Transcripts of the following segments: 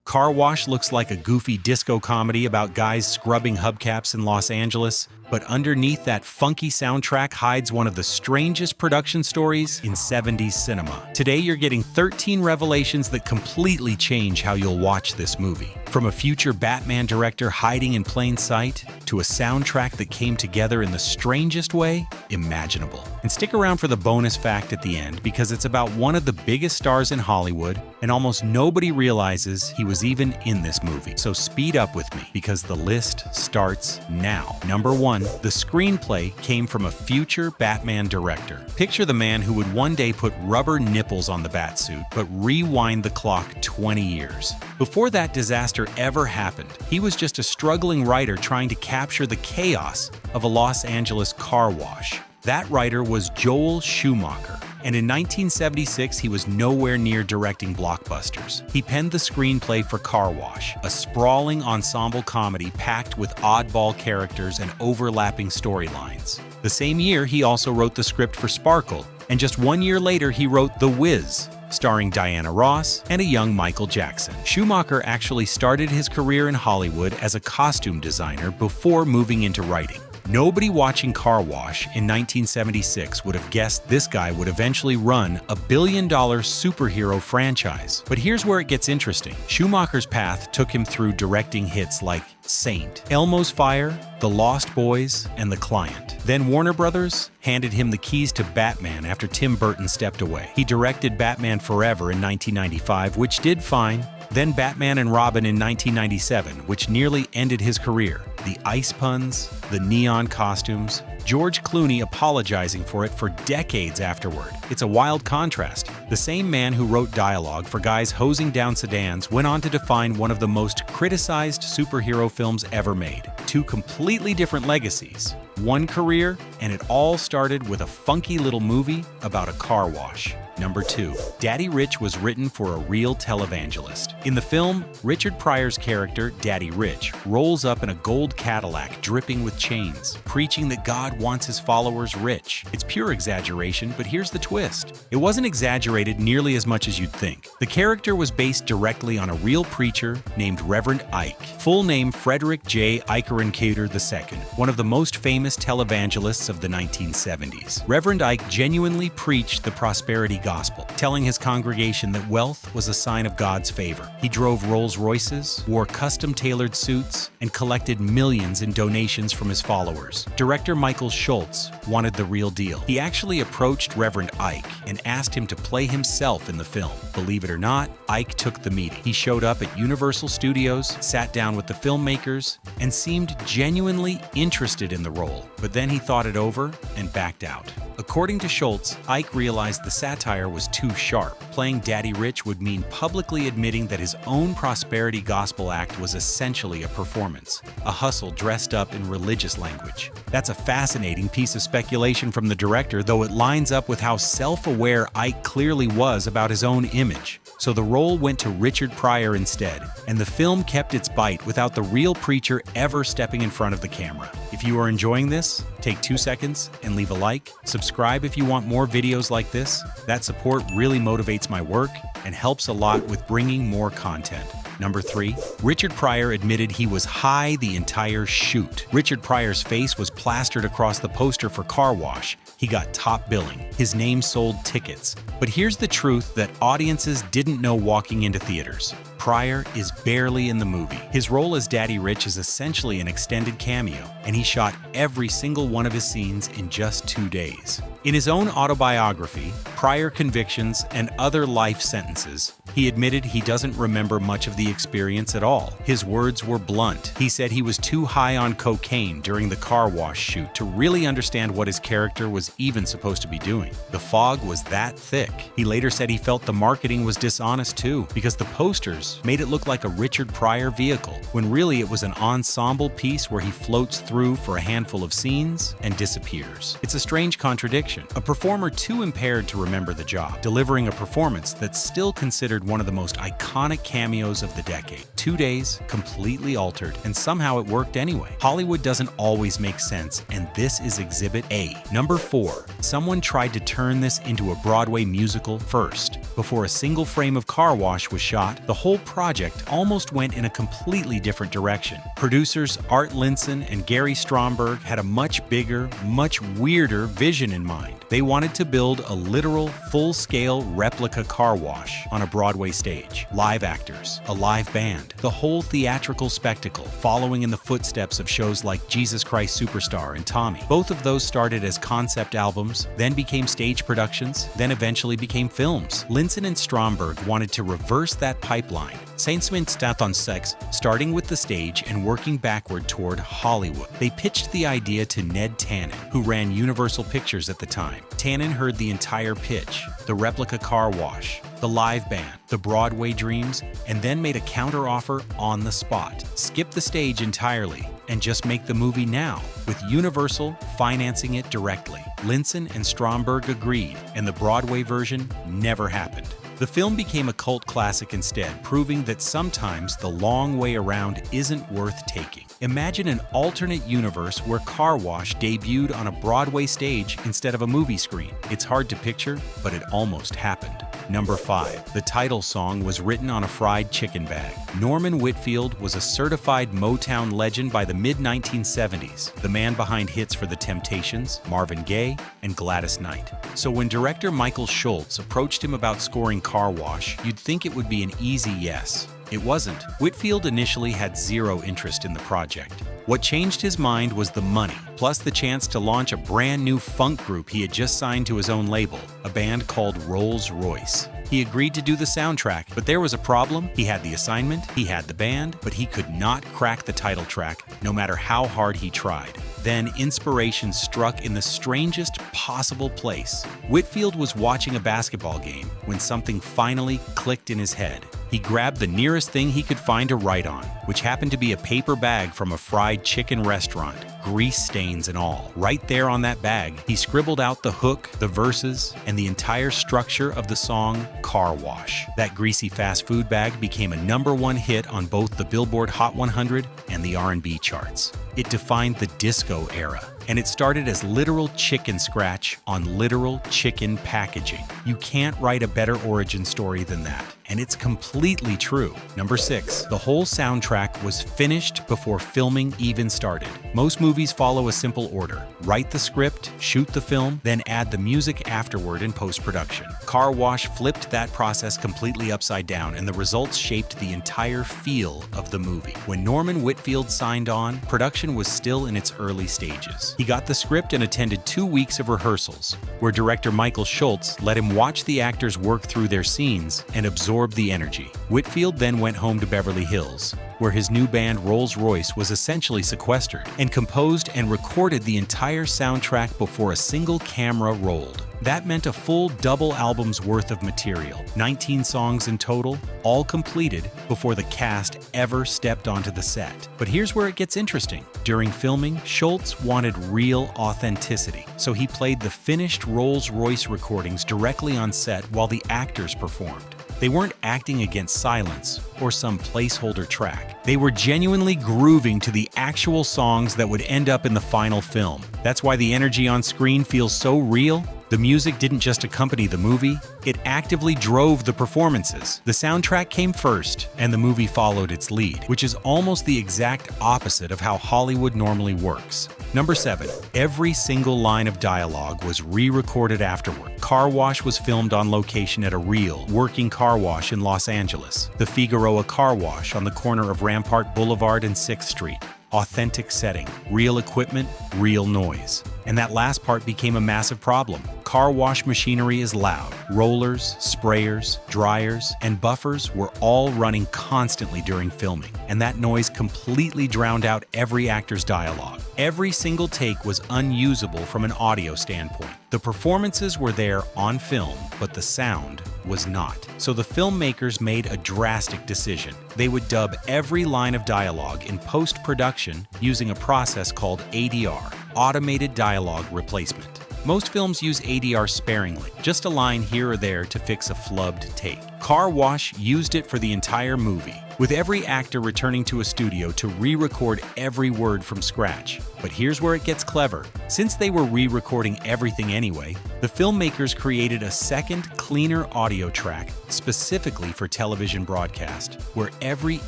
Car Wash looks like a goofy disco comedy about guys scrubbing hubcaps in Los Angeles, but underneath that funky soundtrack hides one of the strangest production stories in 70s cinema. Today, you're getting 13 revelations that completely change how you'll watch this movie. From a future Batman director hiding in plain sight, to a soundtrack that came together in the strangest way imaginable. And stick around for the bonus fact at the end, because it's about one of the biggest stars in Hollywood, and almost nobody realizes he was even in this movie. So speed up with me, because the list starts now. Number 1. The screenplay came from a future Batman director. Picture the man who would one day put rubber nipples on the Batsuit, but rewind the clock 20 years. Before that disaster ever happened, he was just a struggling writer trying to capture the chaos of a Los Angeles car wash. That writer was Joel Schumacher. And in 1976, he was nowhere near directing blockbusters. He penned the screenplay for Car Wash, a sprawling ensemble comedy packed with oddball characters and overlapping storylines. The same year, he also wrote the script for Sparkle, and just 1 year later, he wrote The Wiz, starring Diana Ross and a young Michael Jackson. Schumacher actually started his career in Hollywood as a costume designer before moving into writing. Nobody watching Car Wash in 1976 would have guessed this guy would eventually run a billion-dollar superhero franchise. But here's where it gets interesting. Schumacher's path took him through directing hits like Saint, Elmo's Fire, The Lost Boys, and The Client. Then Warner Brothers handed him the keys to Batman after Tim Burton stepped away. He directed Batman Forever in 1995, which did fine. Then Batman and Robin in 1997, which nearly ended his career. The ice puns, the neon costumes, George Clooney apologizing for it for decades afterward. It's a wild contrast. The same man who wrote dialogue for guys hosing down sedans went on to define one of the most criticized superhero films ever made. Two completely different legacies. One career, and it all started with a funky little movie about a car wash. Number 2. Daddy Rich was written for a real televangelist. In the film, Richard Pryor's character, Daddy Rich, rolls up in a gold Cadillac dripping with chains, preaching that God wants his followers rich. It's pure exaggeration, but here's the twist. It wasn't exaggerated nearly as much as you'd think. The character was based directly on a real preacher named Reverend Ike, full name Frederick J. Ikerenkater II, one of the most famous televangelists of the 1970s. Reverend Ike genuinely preached the prosperity gospel, telling his congregation that wealth was a sign of God's favor. He drove Rolls Royces, wore custom-tailored suits, and collected millions in donations from his followers. Director Michael Schultz wanted the real deal. He actually approached Reverend Ike and asked him to play himself in the film. Believe it or not, Ike took the meeting. He showed up at Universal Studios, sat down with the filmmakers, and seemed genuinely interested in the role. But then he thought it over and backed out. According to Schultz, Ike realized the satire was too sharp. Playing Daddy Rich would mean publicly admitting that his own prosperity gospel act was essentially a performance, a hustle dressed up in religious language. That's a fascinating piece of speculation from the director, though it lines up with how self-aware Ike clearly was about his own image. So the role went to Richard Pryor instead, and the film kept its bite without the real preacher ever stepping in front of the camera. If you are enjoying this, take 2 seconds and leave a like. Subscribe if you want more videos like this. That support really motivates my work and helps a lot with bringing more content. Number 3. Richard Pryor admitted he was high the entire shoot. Richard Pryor's face was plastered across the poster for Car Wash. He got top billing. His name sold tickets. But here's the truth that audiences didn't know walking into theaters. Pryor is barely in the movie. His role as Daddy Rich is essentially an extended cameo, and he shot every single one of his scenes in just 2 days. In his own autobiography, Prior Convictions and Other Life Sentences, he admitted he doesn't remember much of the experience at all. His words were blunt. He said he was too high on cocaine during the car wash shoot to really understand what his character was even supposed to be doing. The fog was that thick. He later said he felt the marketing was dishonest too, because the posters made it look like a Richard Pryor vehicle, when really it was an ensemble piece where he floats through for a handful of scenes and disappears. It's a strange contradiction. A performer too impaired to remember the job, delivering a performance that's still considered one of the most iconic cameos of the decade. 2 days, completely altered, and somehow it worked anyway. Hollywood doesn't always make sense, and this is Exhibit A. Number 4. Someone tried to turn this into a Broadway musical first. before a single frame of car wash was shot, the whole project almost went in a completely different direction. Producers Art Linson and Gary Stromberg had a much bigger, much weirder vision in mind. They wanted to build a literal, full-scale replica car wash on a Broadway stage. Live actors, a live band, the whole theatrical spectacle, following in the footsteps of shows like Jesus Christ Superstar and Tommy. Both of those started as concept albums, then became stage productions, then eventually became films. Linson and Stromberg wanted to reverse that pipeline. Stat on sex, starting with the stage and working backward toward Hollywood. They pitched the idea to Ned Tannen, who ran Universal Pictures at the time. Tannen heard the entire pitch, the replica car wash, the live band, the Broadway dreams, and then made a counteroffer on the spot. Skip the stage entirely and just make the movie now, with Universal financing it directly. Linson and Stromberg agreed, and the Broadway version never happened. The film became a cult classic instead, proving that sometimes the long way around isn't worth taking. Imagine an alternate universe where Car Wash debuted on a Broadway stage instead of a movie screen. It's hard to picture, but it almost happened. Number 5. The title song was written on a fried chicken bag. Norman Whitfield was a certified Motown legend by the mid-1970s, the man behind hits for The Temptations, Marvin Gaye, and Gladys Knight. So when director Michael Schultz approached him about scoring Car Wash, you'd think it would be an easy yes. It wasn't. Whitfield initially had zero interest in the project. What changed his mind was the money, plus the chance to launch a brand new funk group he had just signed to his own label, a band called Rolls-Royce. He agreed to do the soundtrack, but there was a problem. He had the assignment, he had the band, but he could not crack the title track, no matter how hard he tried. Then inspiration struck in the strangest possible place. Whitfield was watching a basketball game when something finally clicked in his head. He grabbed the nearest thing he could find to write on, which happened to be a paper bag from a fried chicken restaurant, grease stains and all. Right there on that bag, he scribbled out the hook, the verses, and the entire structure of the song Car Wash. That greasy fast food bag became a #1 hit on both the Billboard Hot 100 and the R&B charts. It defined the disco era, and it started as literal chicken scratch on literal chicken packaging. You can't write a better origin story than that, and it's completely true. Number 6. The whole soundtrack was finished before filming even started. Most movies follow a simple order. Write the script, shoot the film, then add the music afterward in post-production. Car Wash flipped that process completely upside down, and the results shaped the entire feel of the movie. When Norman Whitfield signed on, production was still in its early stages. He got the script and attended 2 weeks of rehearsals, where director Michael Schultz let him watch the actors work through their scenes and absorb the energy. Whitfield then went home to Beverly Hills, where his new band Rolls-Royce was essentially sequestered, and composed and recorded the entire soundtrack before a single camera rolled. That meant a full double album's worth of material, 19 songs in total, all completed before the cast ever stepped onto the set. But here's where it gets interesting. During filming, Schultz wanted real authenticity, so he played the finished Rolls-Royce recordings directly on set while the actors performed. They weren't acting against silence or some placeholder track. They were genuinely grooving to the actual songs that would end up in the final film. That's why the energy on screen feels so real. The music didn't just accompany the movie, it actively drove the performances. The soundtrack came first, and the movie followed its lead, which is almost the exact opposite of how Hollywood normally works. Number 7. Every single line of dialogue was re-recorded afterward. Car Wash was filmed on location at a real, working car wash in Los Angeles, the Figueroa Car Wash on the corner of Rampart Boulevard and 6th Street. Authentic setting, real equipment, real noise. And that last part became a massive problem. Car wash machinery is loud. Rollers, sprayers, dryers, and buffers were all running constantly during filming, and that noise completely drowned out every actor's dialogue. Every single take was unusable from an audio standpoint. The performances were there on film, but the sound was not. So the filmmakers made a drastic decision. They would dub every line of dialogue in post-production using a process called ADR, Automated Dialogue Replacement. Most films use ADR sparingly, just a line here or there to fix a flubbed take. Car Wash used it for the entire movie, with every actor returning to a studio to re-record every word from scratch. But here's where it gets clever. Since they were re-recording everything anyway, the filmmakers created a second, cleaner audio track specifically for television broadcast, where every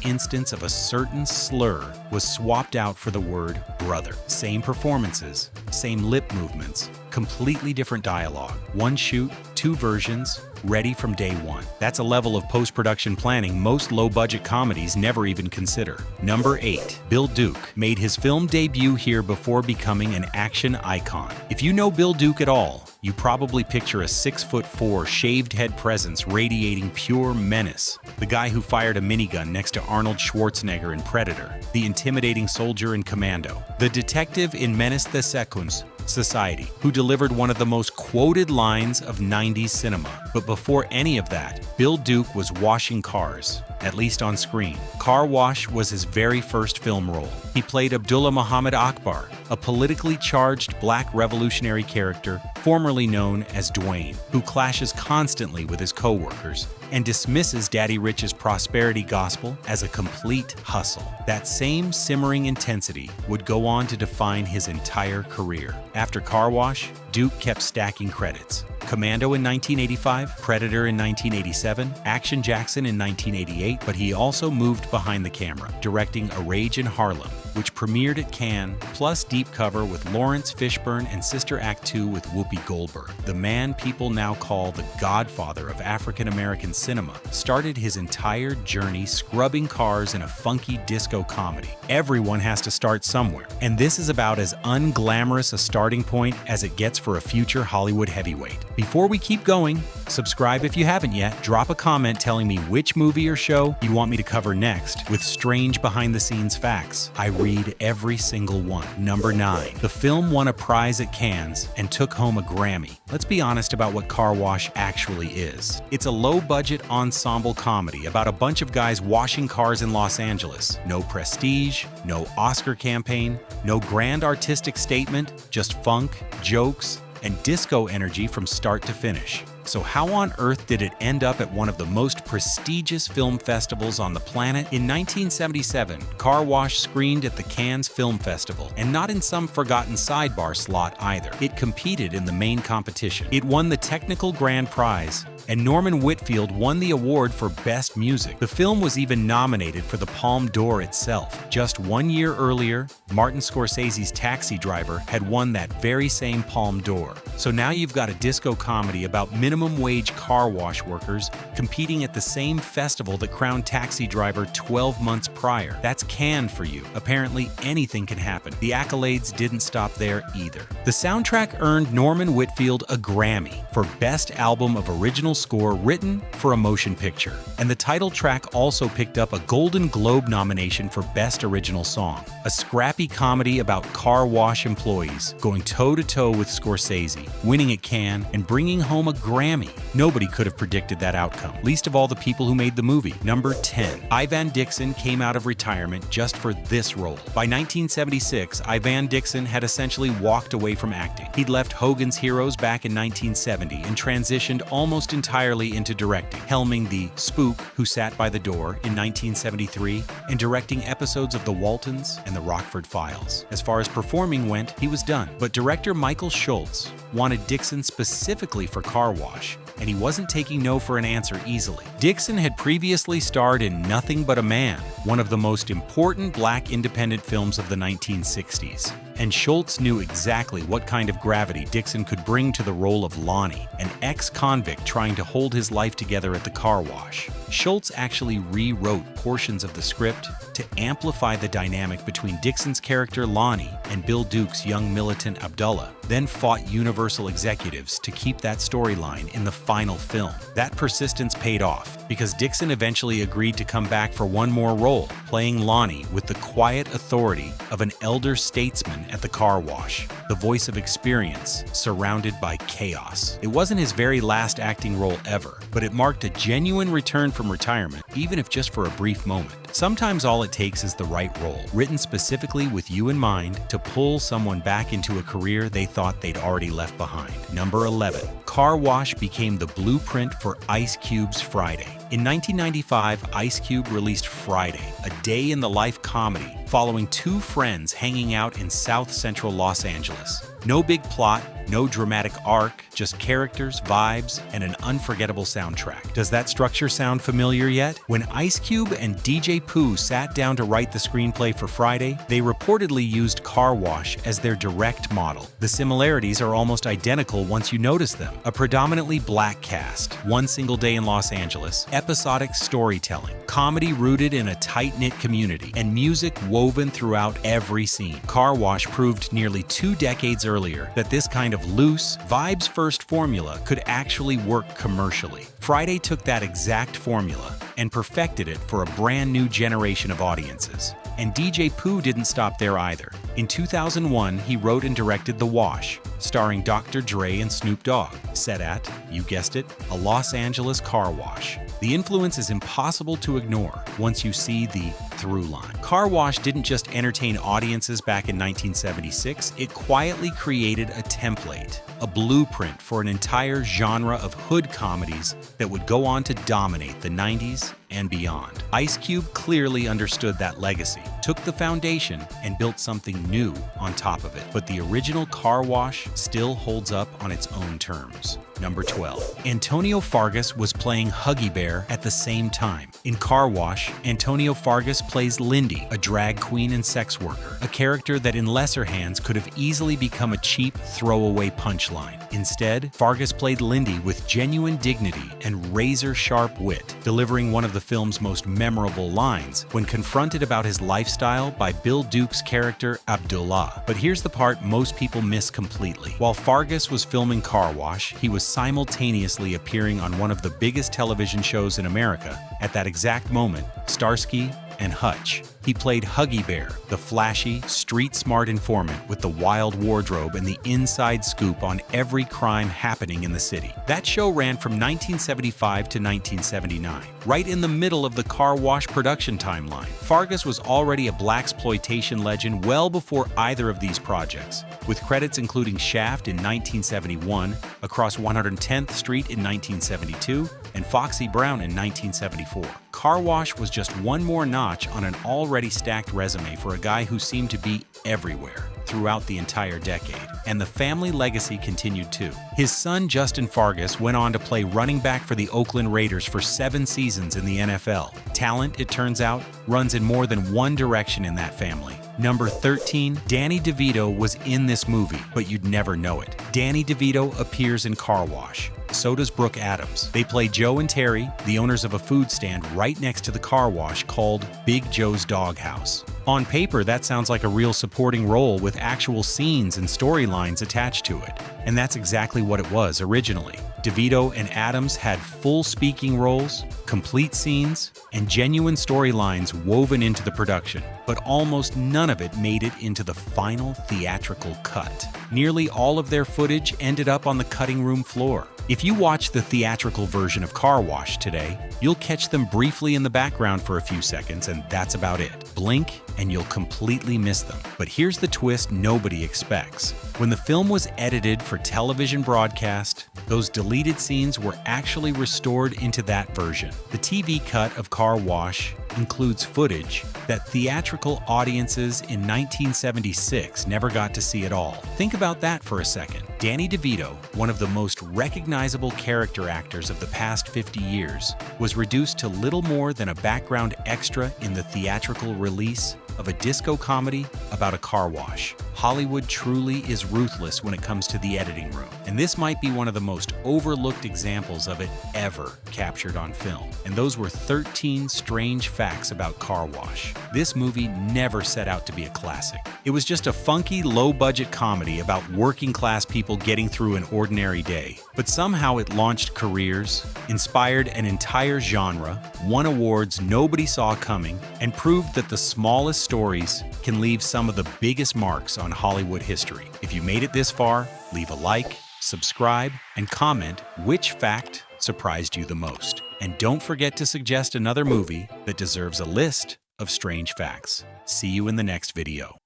instance of a certain slur was swapped out for the word brother. Same performances, same lip movements, completely different dialogue. One shoot, two versions, ready from day one. That's a level of post-production planning most low-budget comedies never even consider. Number 8. Bill Duke made his film debut here before becoming an action icon. If you know Bill Duke at all, you probably picture a 6'4" shaved head presence radiating pure menace. The guy who fired a minigun next to Arnold Schwarzenegger in Predator, the intimidating soldier in Commando, the detective in Menace the Second Society, who delivered one of the most quoted lines of 90s cinema. But before any of that, Bill Duke was washing cars, at least on screen. Car Wash was his very first film role. He played Abdullah Muhammad Akbar, a politically charged black revolutionary character formerly known as Dwayne, who clashes constantly with his co-workers and dismisses Daddy Rich's prosperity gospel as a complete hustle. That same simmering intensity would go on to define his entire career. After Car Wash, Duke kept stacking credits. Commando in 1985, Predator in 1987, Action Jackson in 1988, but he also moved behind the camera, directing A Rage in Harlem, which premiered at Cannes, plus Deep Cover with Lawrence Fishburne and Sister Act 2 with Whoopi Goldberg. The man people now call the godfather of African-American cinema started his entire journey scrubbing cars in a funky disco comedy. Everyone has to start somewhere, and this is about as unglamorous a starting point as it gets for a future Hollywood heavyweight. Before we keep going, subscribe if you haven't yet, drop a comment telling me which movie or show you want me to cover next with strange behind-the-scenes facts. I read every single one. Number 9. The film won a prize at Cannes and took home a Grammy. Let's be honest about what Car Wash actually is. It's a low-budget ensemble comedy about a bunch of guys washing cars in Los Angeles. No prestige, no Oscar campaign, no grand artistic statement, just funk, jokes, and disco energy from start to finish. So how on earth did it end up at one of the most prestigious film festivals on the planet? In 1977, Car Wash screened at the Cannes Film Festival, and not in some forgotten sidebar slot either. It competed in the main competition. It won the technical grand prize, and Norman Whitfield won the award for Best Music. The film was even nominated for the Palme d'Or itself. Just 1 year earlier, Martin Scorsese's Taxi Driver had won that very same Palme d'Or. So now you've got a disco comedy about minimum wage car wash workers competing at the same festival that crowned Taxi Driver 12 months prior. That's Cannes for you. Apparently anything can happen. The accolades didn't stop there either. The soundtrack earned Norman Whitfield a Grammy for Best Album of Original Score written for a motion picture. And the title track also picked up a Golden Globe nomination for Best Original Song. A scrappy comedy about car wash employees going toe-to-toe with Scorsese, winning at Cannes, and bringing home a Grammy. Nobody could have predicted that outcome, least of all the people who made the movie. Number 10. Ivan Dixon came out of retirement just for this role. By 1976, Ivan Dixon had essentially walked away from acting. He'd left Hogan's Heroes back in 1970 and transitioned almost entirely into directing, helming The Spook Who Sat by the Door in 1973 and directing episodes of The Waltons and The Rockford Files. As far as performing went, he was done. But director Michael Schultz wanted Dixon specifically for Car Wash, and he wasn't taking no for an answer easily. Dixon had previously starred in Nothing But a Man, one of the most important black independent films of the 1960s. And Schultz knew exactly what kind of gravity Dixon could bring to the role of Lonnie, an ex-convict trying to hold his life together at the car wash. Schultz actually rewrote portions of the script to amplify the dynamic between Dixon's character Lonnie and Bill Duke's young militant Abdullah, then fought Universal executives to keep that storyline in the final film. That persistence paid off, because Dixon eventually agreed to come back for one more role, playing Lonnie with the quiet authority of an elder statesman at the car wash. the voice of experience, surrounded by chaos. It wasn't his very last acting role ever, but it marked a genuine return from retirement, even if just for a brief moment. Sometimes all it takes is the right role, written specifically with you in mind, to pull someone back into a career they thought they'd already left behind. Number 11. Car Wash became the blueprint for Ice Cube's Friday. In 1995, Ice Cube released Friday, a day-in-the-life comedy following two friends hanging out in South Central Los Angeles. No big plot, no dramatic arc, just characters, vibes, and an unforgettable soundtrack. Does that structure sound familiar yet? When Ice Cube and DJ Pooh sat down to write the screenplay for Friday, they reportedly used Car Wash as their direct model. The similarities are almost identical once you notice them. A predominantly black cast, one single day in Los Angeles, episodic storytelling, comedy rooted in a tight-knit community, and music woven throughout every scene. Car Wash proved nearly 2 decades earlier that this kind of loose, vibes-first formula could actually work commercially. Friday took that exact formula and perfected it for a brand new generation of audiences. And DJ Pooh didn't stop there either. In 2001, he wrote and directed The Wash, starring Dr. Dre and Snoop Dogg, set at, you guessed it, a Los Angeles car wash. The influence is impossible to ignore once you see the through line. Car Wash didn't just entertain audiences back in 1976, it quietly created a template, a blueprint for an entire genre of hood comedies that would go on to dominate the 90s and beyond. Ice Cube clearly understood that legacy, took the foundation, and built something new on top of it. But the original Car Wash still holds up on its own terms. Number 12. Antonio Fargus was playing Huggy Bear at the same time. In Car Wash, Antonio Fargus plays Lindy, a drag queen and sex worker, a character that in lesser hands could have easily become a cheap, throwaway punchline. Instead, Fargus played Lindy with genuine dignity and razor-sharp wit, delivering one of the film's most memorable lines when confronted about his lifestyle by Bill Duke's character Abdullah. But here's the part most people miss completely. While Fargus was filming Car Wash, he was simultaneously appearing on one of the biggest television shows in America at that exact moment, Starsky and Hutch. He played Huggy Bear, the flashy, street-smart informant with the wild wardrobe and the inside scoop on every crime happening in the city. That show ran from 1975 to 1979, right in the middle of the Car Wash production timeline. Fargus was already a blaxploitation legend well before either of these projects, with credits including Shaft in 1971, Across 110th Street in 1972, and Foxy Brown in 1974. Car Wash was just one more notch on an already stacked resume for a guy who seemed to be everywhere throughout the entire decade. And the family legacy continued too. His son Justin Fargus went on to play running back for the Oakland Raiders for 7 seasons in the NFL. Talent, it turns out, runs in more than one direction in that family. Number 13, Danny DeVito was in this movie, but you'd never know it. Danny DeVito appears in Car Wash. So does Brooke Adams. They play Joe and Terry, the owners of a food stand right next to the car wash called Big Joe's Doghouse. On paper, that sounds like a real supporting role with actual scenes and storylines attached to it. And that's exactly what it was originally. DeVito and Adams had full speaking roles, complete scenes, and genuine storylines woven into the production, but almost none of it made it into the final theatrical cut. Nearly all of their footage ended up on the cutting room floor. If you watch the theatrical version of Car Wash today, you'll catch them briefly in the background for a few seconds, and that's about it. Blink, and you'll completely miss them. But here's the twist nobody expects. When the film was edited for television broadcast, those deleted scenes were actually restored into that version. The TV cut of Car Wash includes footage that theatrical audiences in 1976 never got to see at all. Think about that for a second. Danny DeVito, one of the most recognizable character actors of the past 50 years, was reduced to little more than a background extra in the theatrical release of a disco comedy about a car wash. Hollywood truly is ruthless when it comes to the editing room, and this might be one of the most overlooked examples of it ever captured on film. And those were 13 strange facts about Car Wash. This movie never set out to be a classic. It was just a funky, low-budget comedy about working-class people getting through an ordinary day. But somehow it launched careers, inspired an entire genre, won awards nobody saw coming, and proved that the smallest stories can leave some of the biggest marks on on Hollywood history. If you made it this far, leave a like, subscribe, and comment which fact surprised you the most. And don't forget to suggest another movie that deserves a list of strange facts. See you in the next video.